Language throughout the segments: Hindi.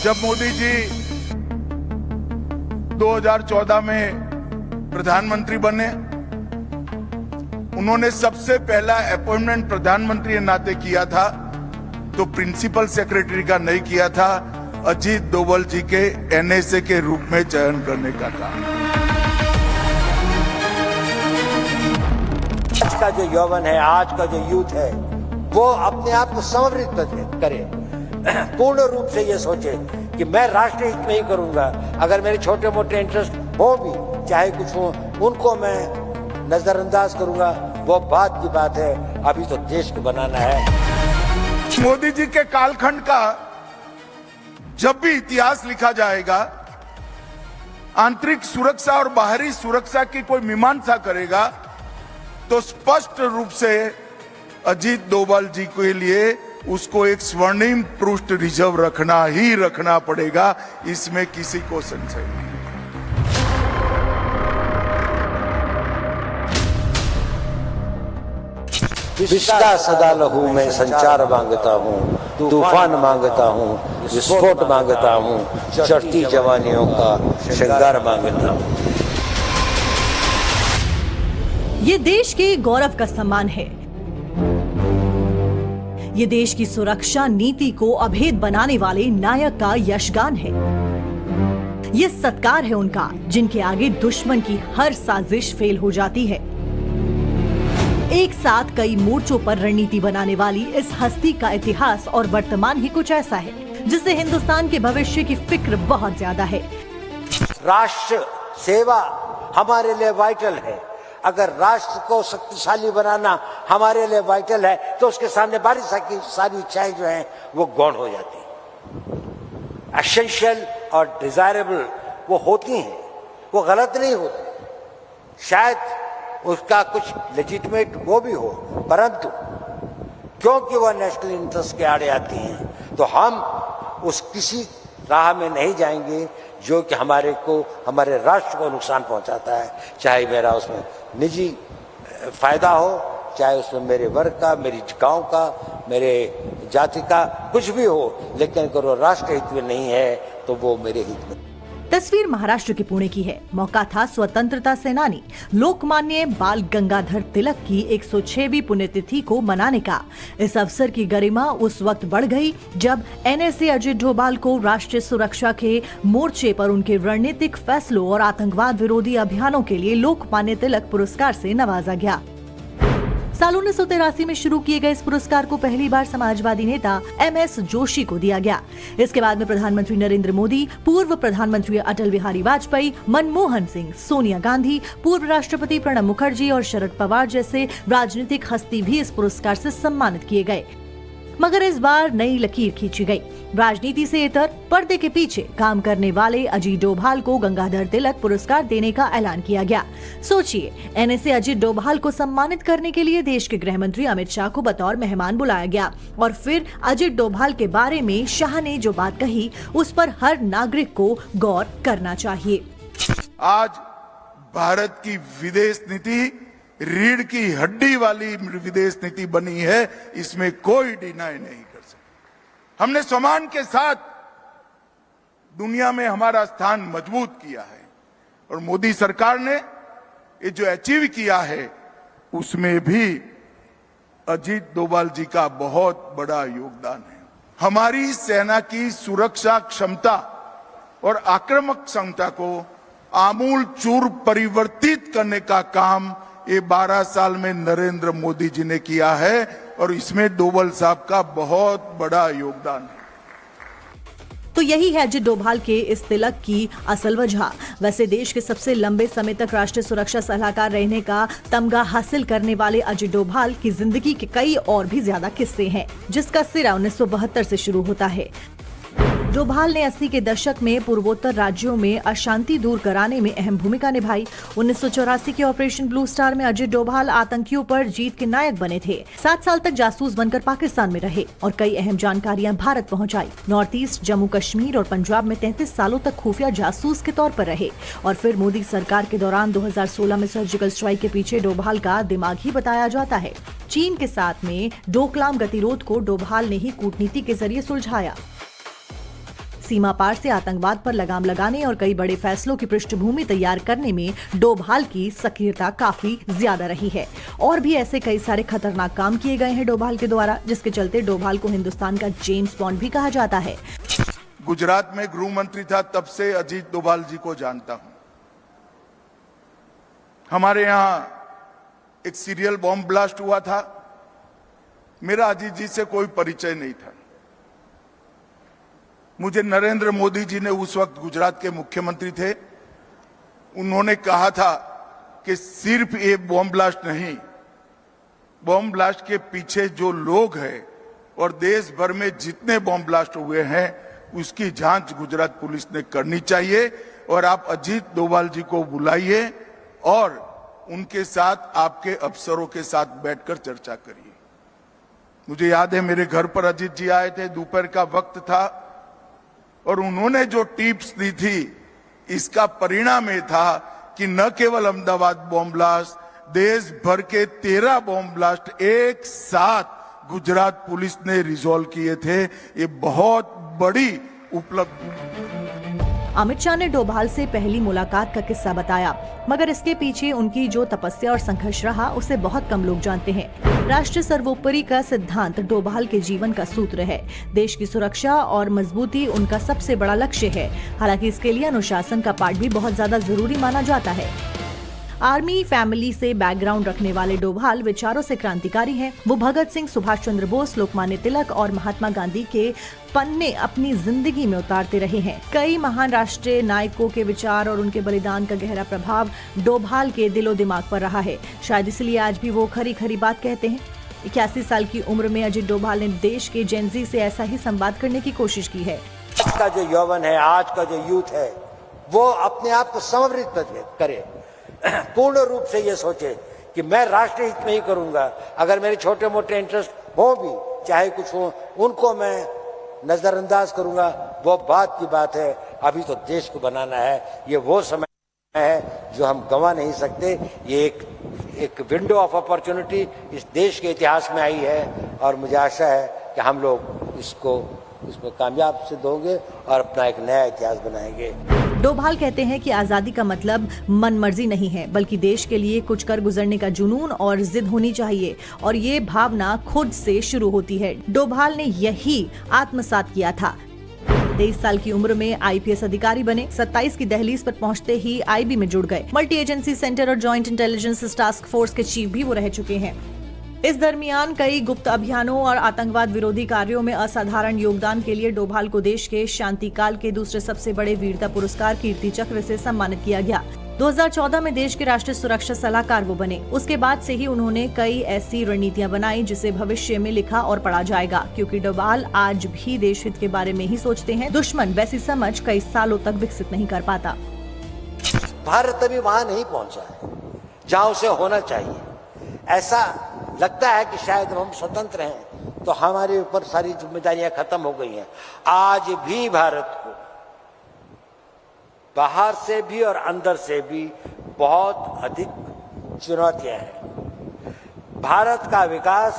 जब मोदी जी 2014 में प्रधानमंत्री बने, उन्होंने सबसे पहला अपॉइंटमेंट प्रधानमंत्री के नाते किया था, तो प्रिंसिपल सेक्रेटरी का नहीं किया था, अजीत डोभाल जी के एनएसए के रूप में चयन करने का काम। आज का जो यौवन है, आज का जो यूथ है, वो अपने आप को समर्पित करे, पूर्ण रूप से ये सोचे कि मैं राष्ट्र हित में ही करूंगा। अगर मेरे छोटे मोटे इंटरेस्ट हो भी, चाहे कुछ हो, उनको मैं नजरअंदाज करूंगा, वो बात की बात है। अभी तो देश को बनाना है। मोदी जी के कालखंड का जब भी इतिहास लिखा जाएगा, आंतरिक सुरक्षा और बाहरी सुरक्षा की कोई मीमांसा करेगा तो स्पष्ट रूप से अजीत डोभाल जी के लिए उसको एक स्वर्णिम पृष्ठ रिजर्व रखना ही रखना पड़ेगा, इसमें किसी को संशय नहीं। विश्ता सदा लहू में संचार मांगता हूँ, तूफान मांगता हूँ, विस्फोट मांगता हूँ, चढ़ती जवानियों का श्रृंगार मांगता हूँ। ये देश के गौरव का सम्मान है। ये देश की सुरक्षा नीति को अभेद बनाने वाले नायक का यशगान है। ये सत्कार है उनका, जिनके आगे दुश्मन की हर साजिश फेल हो जाती है। एक साथ कई मोर्चों पर रणनीति बनाने वाली इस हस्ती का इतिहास और वर्तमान ही कुछ ऐसा है जिससे हिंदुस्तान के भविष्य की फिक्र बहुत ज्यादा है। राष्ट्र सेवा हमारे लिए वाइटल है। अगर राष्ट्र को शक्तिशाली बनाना हमारे लिए वाइटल है, तो उसके सामने सारी इच्छाएं जो हैं वो गौण हो जाती। एसेंशियल और डिजायरेबल वो होती हैं, वो गलत नहीं होती। शायद उसका कुछ लेजिटिमेट वो भी हो, परंतु क्योंकि वह नेशनल इंटरेस्ट के आड़े आती हैं, तो हम उस किसी राह में नहीं जाएंगे जो कि हमारे राष्ट्र को नुकसान पहुंचाता है। चाहे मेरा उसमें निजी फायदा हो, चाहे उसमें मेरे वर्ग का, मेरी गांव का, मेरे जाति का कुछ भी हो, लेकिन अगर वो राष्ट्र हित में नहीं है तो वो मेरे हित में। तस्वीर महाराष्ट्र के पुणे की है। मौका था स्वतंत्रता सेनानी लोकमान्य बाल गंगाधर तिलक की 106वीं पुण्यतिथि को मनाने का। इस अवसर की गरिमा उस वक्त बढ़ गई जब एनएसए अजीत डोभाल को राष्ट्रीय सुरक्षा के मोर्चे पर उनके रणनीतिक फैसलों और आतंकवाद विरोधी अभियानों के लिए लोकमान्य तिलक पुरस्कार से नवाजा गया। साल 1983 में शुरू किए गए इस पुरस्कार को पहली बार समाजवादी नेता MS जोशी को दिया गया। इसके बाद में प्रधानमंत्री नरेंद्र मोदी, पूर्व प्रधानमंत्री अटल बिहारी वाजपेयी, मनमोहन सिंह, सोनिया गांधी, पूर्व राष्ट्रपति प्रणब मुखर्जी और शरद पवार जैसे राजनीतिक हस्ती भी इस पुरस्कार से सम्मानित किए गए। मगर इस बार नई लकीर खींची गई। राजनीति से इतर पर्दे के पीछे काम करने वाले अजीत डोभाल को गंगाधर तिलक पुरस्कार देने का ऐलान किया गया। सोचिए, एनएसए अजीत डोभाल को सम्मानित करने के लिए देश के गृह मंत्री अमित शाह को बतौर मेहमान बुलाया गया और फिर अजीत डोभाल के बारे में शाह ने जो बात कही, उस पर हर नागरिक को गौर करना चाहिए। आज भारत की विदेश नीति रीढ़ की हड्डी वाली विदेश नीति बनी है, इसमें कोई डिनाई नहीं कर सकता। हमने सम्मान के साथ दुनिया में हमारा स्थान मजबूत किया है और मोदी सरकार ने ये जो अचीव किया है उसमें भी अजीत डोभाल जी का बहुत बड़ा योगदान है। हमारी सेना की सुरक्षा क्षमता और आक्रामक क्षमता को आमूल चूर परिवर्तित करने का काम ये 12 साल में नरेंद्र मोदी जी ने किया है और इसमें डोभाल साहब का बहुत बड़ा योगदान है। तो यही है अजीत डोभाल के इस तिलक की असल वजह। वैसे देश के सबसे लंबे समय तक राष्ट्रीय सुरक्षा सलाहकार रहने का तमगा हासिल करने वाले अजीत डोभाल की जिंदगी के कई और भी ज्यादा किस्से हैं, जिसका सिरा 1972 से शुरू होता है। डोभाल ने 80 के दशक में पूर्वोत्तर राज्यों में अशांति दूर कराने में अहम भूमिका निभाई। 1984 के ऑपरेशन ब्लू स्टार में अजीत डोभाल आतंकियों पर जीत के नायक बने थे। 7 साल तक जासूस बनकर पाकिस्तान में रहे और कई अहम जानकारियां भारत पहुंचाई। नॉर्थ ईस्ट, जम्मू कश्मीर और पंजाब में 33 सालों तक खुफिया जासूस के तौर पर रहे और फिर मोदी सरकार के दौरान 2016 में सर्जिकल स्ट्राइक के पीछे डोभाल का दिमाग ही बताया जाता है। चीन के साथ में डोकलाम गतिरोध को डोभाल ने ही कूटनीति के जरिए सुलझाया। सीमा पार से आतंकवाद पर लगाम लगाने और कई बड़े फैसलों की पृष्ठभूमि तैयार करने में डोभाल की सक्रियता काफी ज्यादा रही है। और भी ऐसे कई सारे खतरनाक काम किए गए हैं डोभाल के द्वारा, जिसके चलते डोभाल को हिंदुस्तान का जेम्स बॉन्ड भी कहा जाता है। गुजरात में गृह मंत्री था, तब से अजीत डोभाल जी को जानता हूं। हमारे यहां एक सीरियल बॉम्ब ब्लास्ट हुआ था, मेरा अजीत जी से कोई परिचय नहीं था। मुझे नरेंद्र मोदी जी ने उस वक्त गुजरात के मुख्यमंत्री थे, उन्होंने कहा था कि सिर्फ ये बॉम्ब ब्लास्ट नहीं, बॉम्ब ब्लास्ट के पीछे जो लोग हैं और देश भर में जितने बॉम्ब ब्लास्ट हुए हैं उसकी जांच गुजरात पुलिस ने करनी चाहिए और आप अजीत डोभाल जी को बुलाइए और उनके साथ आपके अफसरों के साथ बैठकर चर्चा करिए। मुझे याद है मेरे घर पर अजीत जी आए थे, दोपहर का वक्त था और उन्होंने जो टिप्स दी थी इसका परिणाम ये था कि न केवल अहमदाबाद बॉम्ब ब्लास्ट, देश भर के 13 बॉम्ब ब्लास्ट एक साथ गुजरात पुलिस ने रिजॉल्व किए थे। ये बहुत बड़ी उपलब्धि। अमित शाह ने डोभाल से पहली मुलाकात का किस्सा बताया, मगर इसके पीछे उनकी जो तपस्या और संघर्ष रहा उसे बहुत कम लोग जानते हैं। राष्ट्र सर्वोपरि का सिद्धांत डोभाल के जीवन का सूत्र है। देश की सुरक्षा और मजबूती उनका सबसे बड़ा लक्ष्य है। हालांकि इसके लिए अनुशासन का पाठ भी बहुत ज्यादा जरूरी माना जाता है। आर्मी फैमिली से बैकग्राउंड रखने वाले डोभाल विचारों से क्रांतिकारी हैं। वो भगत सिंह, सुभाष चंद्र बोस, लोकमान्य तिलक और महात्मा गांधी के पन्ने अपनी जिंदगी में उतारते रहे हैं। कई महान राष्ट्रीय नायकों के विचार और उनके बलिदान का गहरा प्रभाव डोभाल के दिलो दिमाग पर रहा है। शायद इसलिए आज भी वो खरी खरी बात कहते हैं। 81 साल की उम्र में अजीत डोभाल ने देश के जेनजी से ऐसा ही संवाद करने की कोशिश की है। आज का जो यौवन है, आज का जो यूथ है, वो अपने आप को समर्पित करे, पूर्ण रूप से ये सोचे कि मैं राष्ट्र हित में ही करूंगा। अगर मेरे छोटे मोटे इंटरेस्ट हो भी, चाहे कुछ हो, उनको मैं नजरअंदाज करूंगा, वो बात की बात है। अभी तो देश को बनाना है, ये वो समय है जो हम गंवा नहीं सकते। ये एक विंडो ऑफ अपॉर्चुनिटी इस देश के इतिहास में आई है और मुझे आशा है कि हम लोग इसमें कामयाब सिद्ध होंगे और अपना एक नया इतिहास बनाएंगे। डोभाल कहते हैं कि आजादी का मतलब मनमर्जी नहीं है, बल्कि देश के लिए कुछ कर गुजरने का जुनून और जिद होनी चाहिए और ये भावना खुद से शुरू होती है। डोभाल ने यही आत्मसात किया था। 23 साल की उम्र में आईपीएस अधिकारी बने। 27 की दहलीज पर पहुंचते ही आईबी में जुड़ गए। मल्टी एजेंसी सेंटर और जॉइंट इंटेलिजेंस टास्क फोर्स के चीफ भी वो रह चुके हैं। इस दरमियान कई गुप्त अभियानों और आतंकवाद विरोधी कार्यों में असाधारण योगदान के लिए डोभाल को देश के शांति काल के दूसरे सबसे बड़े वीरता पुरस्कार कीर्ति चक्र से सम्मानित किया गया। 2014 में देश के राष्ट्रीय सुरक्षा सलाहकार वो बने। उसके बाद से ही उन्होंने कई ऐसी रणनीतियां बनाई जिसे भविष्य में लिखा और पढ़ा जाएगा, क्योंकि डोभाल आज भी देश हित के बारे में ही सोचते हैं। दुश्मन वैसी समझ कई सालों तक विकसित नहीं कर पाता। भारत अभी वहां नहीं पहुंचा है जहां उसे होना चाहिए। ऐसा लगता है कि शायद हम स्वतंत्र हैं तो हमारे ऊपर सारी जिम्मेदारियां खत्म हो गई हैं। आज भी भारत को बाहर से भी और अंदर से भी बहुत अधिक चुनौतियां हैं। भारत का विकास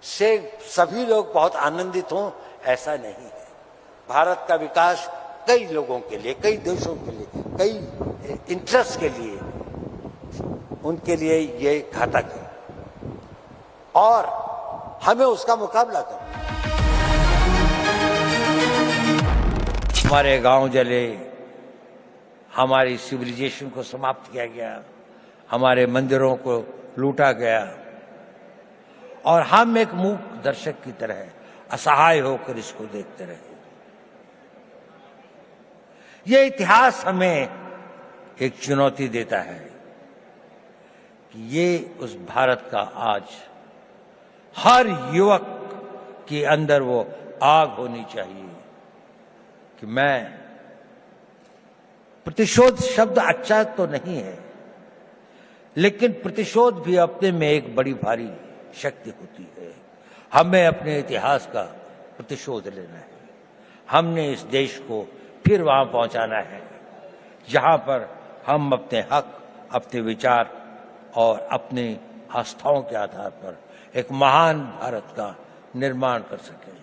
से सभी लोग बहुत आनंदित हों ऐसा नहीं है। भारत का विकास कई लोगों के लिए, कई देशों के लिए, कई इंटरेस्ट के लिए, उनके लिए ये घातक है और हमें उसका मुकाबला करना। हमारे गांव जले, हमारी सिविलाइजेशन को समाप्त किया गया, हमारे मंदिरों को लूटा गया और हम एक मूक दर्शक की तरह असहाय होकर इसको देखते रहे। ये इतिहास हमें एक चुनौती देता है कि ये उस भारत का आज हर युवक के अंदर वो आग होनी चाहिए कि मैं, प्रतिशोध शब्द अच्छा तो नहीं है, लेकिन प्रतिशोध भी अपने में एक बड़ी भारी शक्ति होती है। हमें अपने इतिहास का प्रतिशोध लेना है। हमने इस देश को फिर वहां पहुंचाना है जहां पर हम अपने हक, अपने विचार और अपनी आस्थाओं के आधार पर एक महान भारत का निर्माण कर सकें।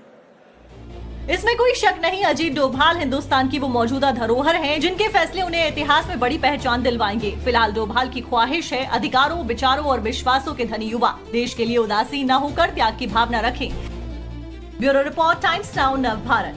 इसमें कोई शक नहीं, अजीत डोभाल हिंदुस्तान की वो मौजूदा धरोहर हैं जिनके फैसले उन्हें इतिहास में बड़ी पहचान दिलवाएंगे। फिलहाल डोभाल की ख्वाहिश है अधिकारों, विचारों और विश्वासों के धनी युवा देश के लिए उदासीन न होकर त्याग की भावना रखें। ब्यूरो रिपोर्ट, टाइम्स नाउ नव भारत।